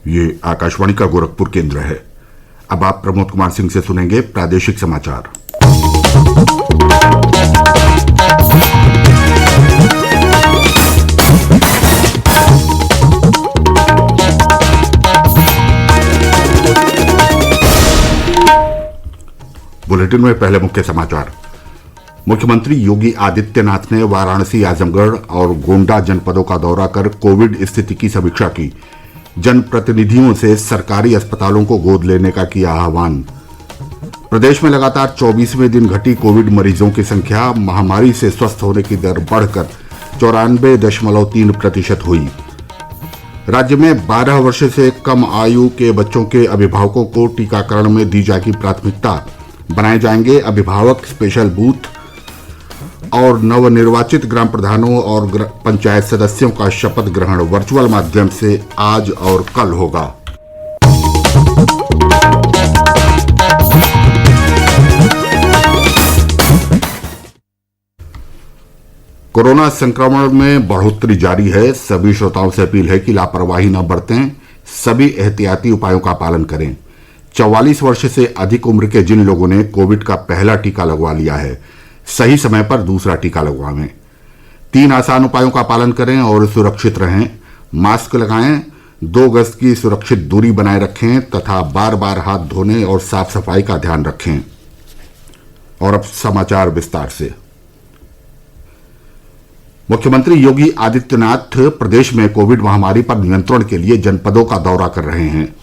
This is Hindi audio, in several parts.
ये आकाशवाणी का गोरखपुर केंद्र है। अब आप प्रमोद कुमार सिंह से सुनेंगे प्रादेशिक समाचार। बुलेटिन में पहले मुख्य समाचार। मुख्यमंत्री योगी आदित्यनाथ ने वाराणसी, आजमगढ़ और गोंडा जनपदों का दौरा कर कोविड स्थिति की समीक्षा की। जनप्रतिनिधियों से सरकारी अस्पतालों को गोद लेने का किया आह्वान। प्रदेश में लगातार 24वें दिन घटी कोविड मरीजों की संख्या। महामारी से स्वस्थ होने की दर बढ़कर 94.3% हुई। राज्य में 12 वर्ष से कम आयु के बच्चों के अभिभावकों को टीकाकरण में दी जाएगी प्राथमिकता। बनाए जाएंगे अभिभावक स्पेशल बूथ और नवनिर्वाचित ग्राम प्रधानों और पंचायत सदस्यों का शपथ ग्रहण वर्चुअल माध्यम से आज और कल होगा। कोरोना संक्रमण में बढ़ोतरी जारी है। सभी श्रोताओं से अपील है कि लापरवाही न बरतें, सभी एहतियाती उपायों का पालन करें। 44 वर्ष से अधिक उम्र के जिन लोगों ने कोविड का पहला टीका लगवा लिया है, सही समय पर दूसरा टीका लगवाएं। 3 आसान उपायों का पालन करें और सुरक्षित रहें। मास्क लगाएं, 2 गज की सुरक्षित दूरी बनाए रखें तथा बार बार हाथ धोने और साफ सफाई का ध्यान रखें। और अब समाचार विस्तार से। मुख्यमंत्री योगी आदित्यनाथ प्रदेश में कोविड महामारी पर नियंत्रण के लिए जनपदों का दौरा कर रहे हैं।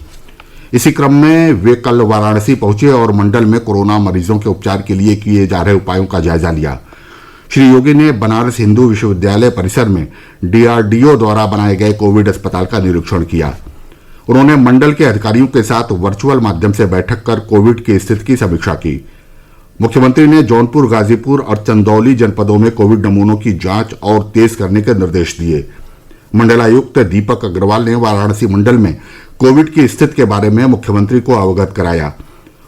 इसी क्रम में वे कल वाराणसी पहुंचे और मंडल में कोरोना मरीजों के उपचार के लिए किए जा रहे उपायों का जायजा लिया। श्री योगी ने बनारस हिंदू विश्वविद्यालय परिसर में डीआरडीओ द्वारा बनाए गए कोविड अस्पताल का निरीक्षण किया। उन्होंने मंडल के अधिकारियों के साथ वर्चुअल माध्यम से बैठक कर कोविड की स्थिति की समीक्षा की। मुख्यमंत्री ने जौनपुर, गाजीपुर और चंदौली जनपदों में कोविड नमूनों की जांच और तेज करने के निर्देश दिए। मंडलायुक्त दीपक अग्रवाल ने वाराणसी मंडल में कोविड की स्थिति के बारे में मुख्यमंत्री को अवगत कराया।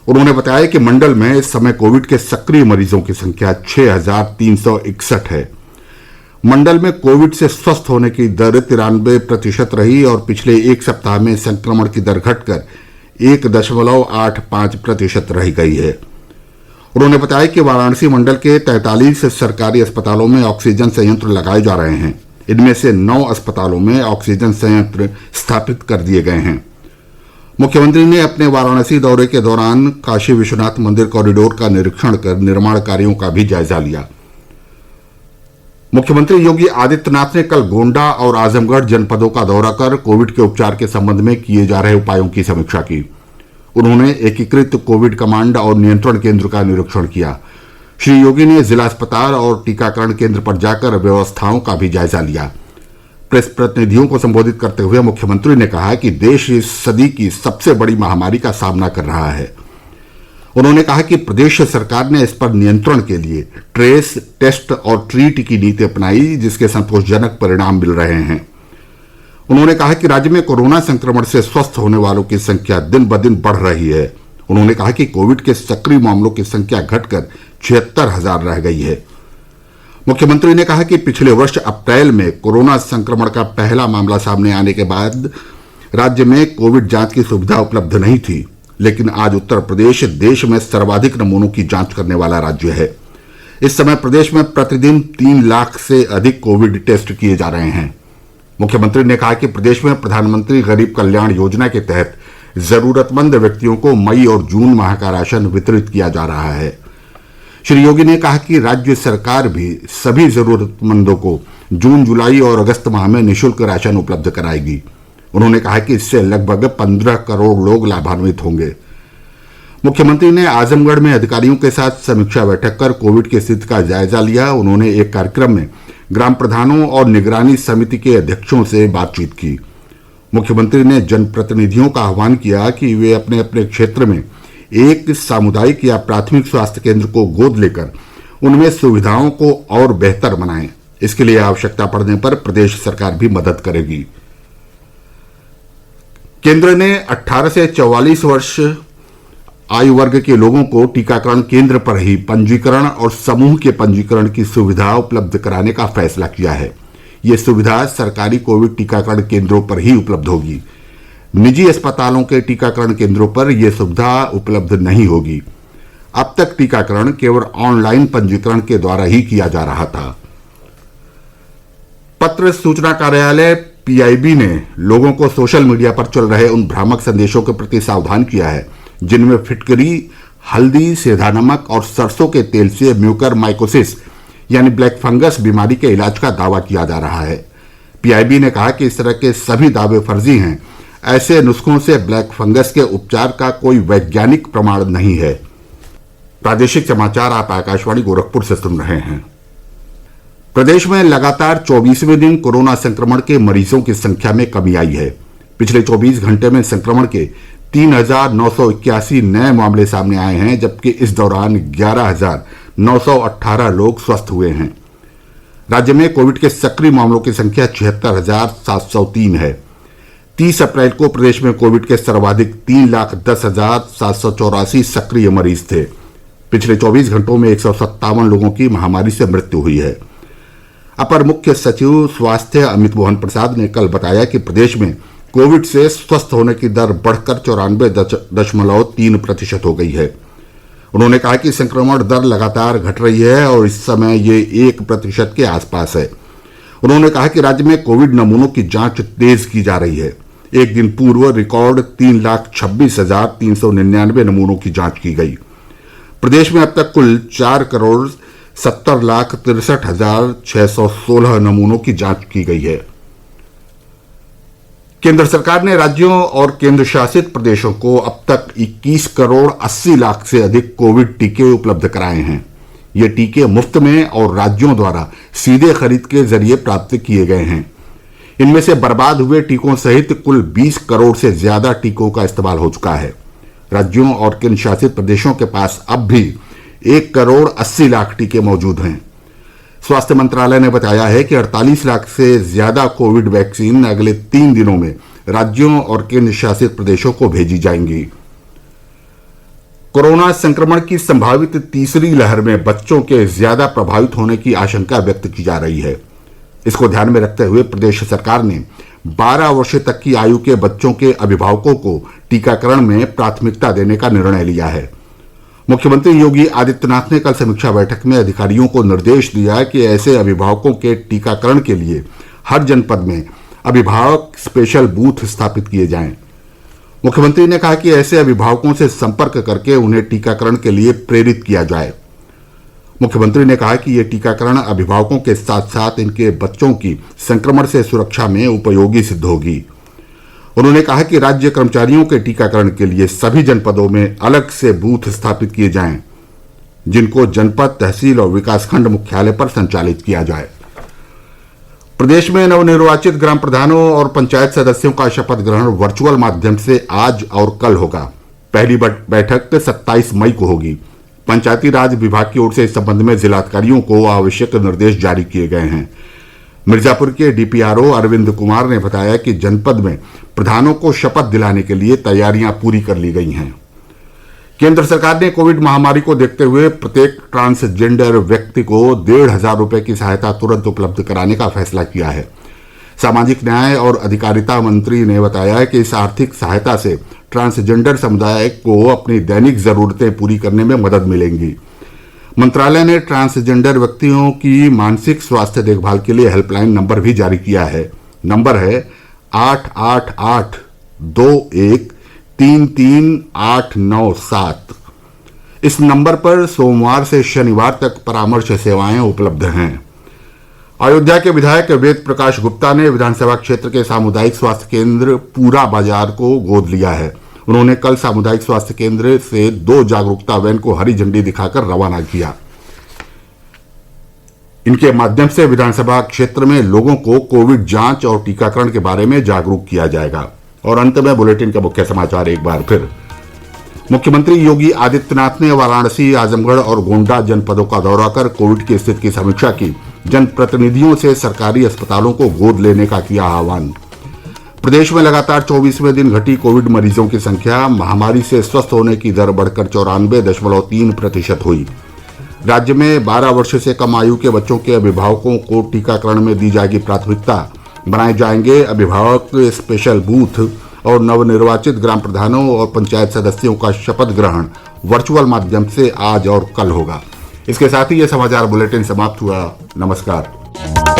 उन्होंने बताया कि मंडल में इस समय कोविड के सक्रिय मरीजों की संख्या 6,361 है। मंडल में कोविड से स्वस्थ होने की दर 93% रही और पिछले एक सप्ताह में संक्रमण की दर घटकर 1.85% रह गई है। उन्होंने बताया कि वाराणसी मंडल के 43 सरकारी अस्पतालों में ऑक्सीजन संयंत्र लगाए जा रहे हैं। इनमें से 9 अस्पतालों में ऑक्सीजन संयंत्र स्थापित कर दिए गए हैं। मुख्यमंत्री ने अपने वाराणसी दौरे के दौरान काशी विश्वनाथ मंदिर कॉरिडोर का निरीक्षण कर निर्माण कार्यों का भी जायजा लिया। मुख्यमंत्री योगी आदित्यनाथ ने कल गोंडा और आजमगढ़ जनपदों का दौरा कर कोविड के उपचार के संबंध में किए जा रहे उपायों की समीक्षा की। उन्होंने एकीकृत कोविड कमांड और नियंत्रण केंद्र का निरीक्षण किया। श्री योगी ने जिला अस्पताल और टीकाकरण केंद्र पर जाकर व्यवस्थाओं का भी जायजा लिया। प्रेस प्रतिनिधियों को संबोधित करते हुए मुख्यमंत्री ने कहा कि देश इस सदी की सबसे बड़ी महामारी का सामना कर रहा है। उन्होंने कहा कि प्रदेश सरकार ने इस पर नियंत्रण के लिए ट्रेस, टेस्ट और ट्रीट की नीति अपनाई, जिसके संतोषजनक परिणाम मिल रहे हैं। उन्होंने कहा कि राज्य में कोरोना संक्रमण से स्वस्थ होने वालों की संख्या दिन ब दिन बढ़ रही है। उन्होंने कहा कि कोविड के सक्रिय मामलों की संख्या घटकर 76,000 रह गई है। मुख्यमंत्री ने कहा कि पिछले वर्ष अप्रैल में कोरोना संक्रमण का पहला मामला सामने आने के बाद राज्य में कोविड जांच की सुविधा उपलब्ध नहीं थी, लेकिन आज उत्तर प्रदेश देश में सर्वाधिक नमूनों की जांच करने वाला राज्य है। इस समय प्रदेश में प्रतिदिन 3 लाख से अधिक कोविड टेस्ट किए जा रहे हैं। मुख्यमंत्री ने कहा कि प्रदेश में प्रधानमंत्री गरीब कल्याण योजना के तहत जरूरतमंद व्यक्तियों को मई और जून माह का राशन वितरित किया जा रहा है। श्री योगी ने कहा कि राज्य सरकार भी सभी जरूरतमंदों को जून, जुलाई और अगस्त माह में निःशुल्क राशन उपलब्ध कराएगी। उन्होंने कहा कि इससे लगभग 15 करोड़ लोग लाभान्वित होंगे। मुख्यमंत्री ने आजमगढ़ में अधिकारियों के साथ समीक्षा बैठक कर कोविड की स्थिति का जायजा लिया। उन्होंने एक कार्यक्रम में ग्राम प्रधानों और निगरानी समिति के अध्यक्षों से बातचीत की। मुख्यमंत्री ने जनप्रतिनिधियों का आह्वान किया कि वे अपने अपने क्षेत्र में एक सामुदायिक या प्राथमिक स्वास्थ्य केंद्र को गोद लेकर उनमें सुविधाओं को और बेहतर बनाएं। इसके लिए आवश्यकता पड़ने पर प्रदेश सरकार भी मदद करेगी। केंद्र ने 18 से 44 वर्ष आयु वर्ग के लोगों को टीकाकरण केंद्र पर ही पंजीकरण और समूह के पंजीकरण की सुविधा उपलब्ध कराने का फैसला किया है। ये सुविधा सरकारी कोविड टीकाकरण केंद्रों पर ही उपलब्ध होगी। निजी अस्पतालों के टीकाकरण केंद्रों पर यह सुविधा उपलब्ध नहीं होगी। अब तक टीकाकरण केवल ऑनलाइन पंजीकरण के द्वारा ही किया जा रहा था। पत्र सूचना कार्यालय पीआईबी ने लोगों को सोशल मीडिया पर चल रहे उन भ्रामक संदेशों के प्रति सावधान किया है जिनमें फिटकरी, हल्दी, सेंधा नमक और सरसों के तेल से म्यूकरमाइकोसिस यानी ब्लैक फंगस बीमारी के इलाज का दावा किया जा रहा है। पीआईबी ने कहा कि इस तरह के सभी दावे फर्जी हैं। ऐसे नुस्खों से ब्लैक फंगस के उपचार का कोई वैज्ञानिक प्रमाण नहीं है। प्रादेशिक समाचार आप आकाशवाणी गोरखपुर से सुन रहे हैं। प्रदेश में लगातार 24वें दिन कोरोना संक्रमण के मरीजों की संख्या में कमी आई है। पिछले 24 घंटे में संक्रमण के 3,981 नए मामले सामने आए हैं, जबकि इस दौरान 11,918 लोग स्वस्थ हुए हैं। राज्य में कोविड के सक्रिय मामलों की संख्या 76,703 है। 30 अप्रैल को प्रदेश में कोविड के सर्वाधिक 3,10,784 सक्रिय मरीज थे। पिछले 24 घंटों में 157 लोगों की महामारी से मृत्यु हुई है। अपर मुख्य सचिव स्वास्थ्य अमित मोहन प्रसाद ने कल बताया कि प्रदेश में कोविड से स्वस्थ होने की दर बढ़कर 94.3% हो गई है। उन्होंने कहा कि संक्रमण दर लगातार घट रही है और इस समय ये 1% के आसपास है। उन्होंने कहा कि राज्य में कोविड नमूनों की जांच तेज की जा रही है। एक दिन पूर्व रिकॉर्ड 3,26,399 नमूनों की जांच की गई। प्रदेश में अब तक कुल 4,70,63,616 नमूनों की जांच की गई है। केंद्र सरकार ने राज्यों और केंद्र शासित प्रदेशों को अब तक 21,80,00,000 से अधिक कोविड टीके उपलब्ध कराए हैं। ये टीके मुफ्त में और राज्यों द्वारा सीधे खरीद के जरिए प्राप्त किए गए हैं। इनमें से बर्बाद हुए टीकों सहित कुल 20 करोड़ से ज्यादा टीकों का इस्तेमाल हो चुका है। राज्यों और केंद्र शासित प्रदेशों के पास अब भी 1,80,00,000 टीके मौजूद हैं। स्वास्थ्य मंत्रालय ने बताया है कि 48 लाख से ज्यादा कोविड वैक्सीन अगले 3 दिनों में राज्यों और केंद्र शासित प्रदेशों को भेजी जाएंगी। कोरोना संक्रमण की संभावित तीसरी लहर में बच्चों के ज्यादा प्रभावित होने की आशंका व्यक्त की जा रही है। इसको ध्यान में रखते हुए प्रदेश सरकार ने 12 वर्ष तक की आयु के बच्चों के अभिभावकों को टीकाकरण में प्राथमिकता देने का निर्णय लिया है। मुख्यमंत्री योगी आदित्यनाथ ने कल समीक्षा बैठक में अधिकारियों को निर्देश दिया कि ऐसे अभिभावकों के टीकाकरण के लिए हर जनपद में अभिभावक स्पेशल बूथ स्थापित किए जाएं। मुख्यमंत्री ने कहा कि ऐसे अभिभावकों से संपर्क करके उन्हें टीकाकरण के लिए प्रेरित किया जाए। मुख्यमंत्री ने कहा कि यह टीकाकरण अभिभावकों के साथ साथ इनके बच्चों की संक्रमण से सुरक्षा में उपयोगी सिद्ध होगी। उन्होंने कहा कि राज्य कर्मचारियों के टीकाकरण के लिए सभी जनपदों में अलग से बूथ स्थापित किए जाएं, जिनको जनपद, तहसील और विकासखंड मुख्यालय पर संचालित किया जाए। प्रदेश में नवनिर्वाचित ग्राम प्रधानों और पंचायत सदस्यों का शपथ ग्रहण वर्चुअल माध्यम से आज और कल होगा। पहली बैठक 27 मई को होगी। पंचायती राज विभाग की ओर से इस संबंध में जिलाधिकारियों को आवश्यक निर्देश जारी किए गए हैं। मिर्जापुर के डीपीआरओ अरविंद कुमार ने बताया कि जनपद में प्रधानों को शपथ दिलाने के लिए तैयारियां पूरी कर ली गई हैं। केंद्र सरकार ने कोविड महामारी को देखते हुए प्रत्येक ट्रांसजेंडर व्यक्ति को 1,500 रुपये की सहायता तुरंत उपलब्ध कराने का फैसला किया है। सामाजिक न्याय और अधिकारिता मंत्री ने बताया कि इस आर्थिक सहायता से ट्रांसजेंडर समुदाय को अपनी दैनिक जरूरतें पूरी करने में मदद मिलेगी। मंत्रालय ने ट्रांसजेंडर व्यक्तियों की मानसिक स्वास्थ्य देखभाल के लिए हेल्पलाइन नंबर भी जारी किया है। नंबर है 888-21-33897। इस नंबर पर सोमवार से शनिवार तक परामर्श सेवाएं उपलब्ध हैं। अयोध्या के विधायक वेद प्रकाश गुप्ता ने विधानसभा क्षेत्र के सामुदायिक स्वास्थ्य केंद्र पूरा बाजार को गोद लिया है। उन्होंने कल सामुदायिक स्वास्थ्य केंद्र से 2 जागरूकता वैन को हरी झंडी दिखाकर रवाना किया। इनके माध्यम से विधानसभा क्षेत्र में लोगों को कोविड जांच और टीकाकरण के बारे में जागरूक किया जाएगा। और अंत में बुलेटिन के मुख्य समाचार एक बार फिर। मुख्यमंत्री योगी आदित्यनाथ ने वाराणसी, आजमगढ़ और गोंडा जनपदों का दौरा कर कोविड की स्थिति की समीक्षा की। जनप्रतिनिधियों से सरकारी अस्पतालों को गोद लेने का किया आह्वान। प्रदेश में लगातार 24वें दिन घटी कोविड मरीजों की संख्या। महामारी से स्वस्थ होने की दर बढ़कर 94.3% हुई। राज्य में 12 वर्ष से कम आयु के बच्चों के अभिभावकों को टीकाकरण में दी जाएगी प्राथमिकता। बनाए जाएंगे अभिभावक स्पेशल बूथ। और नवनिर्वाचित ग्राम प्रधानों और पंचायत सदस्यों का शपथ ग्रहण वर्चुअल माध्यम से आज और कल होगा। इसके साथ ही यह समाचार बुलेटिन समाप्त हुआ। नमस्कार।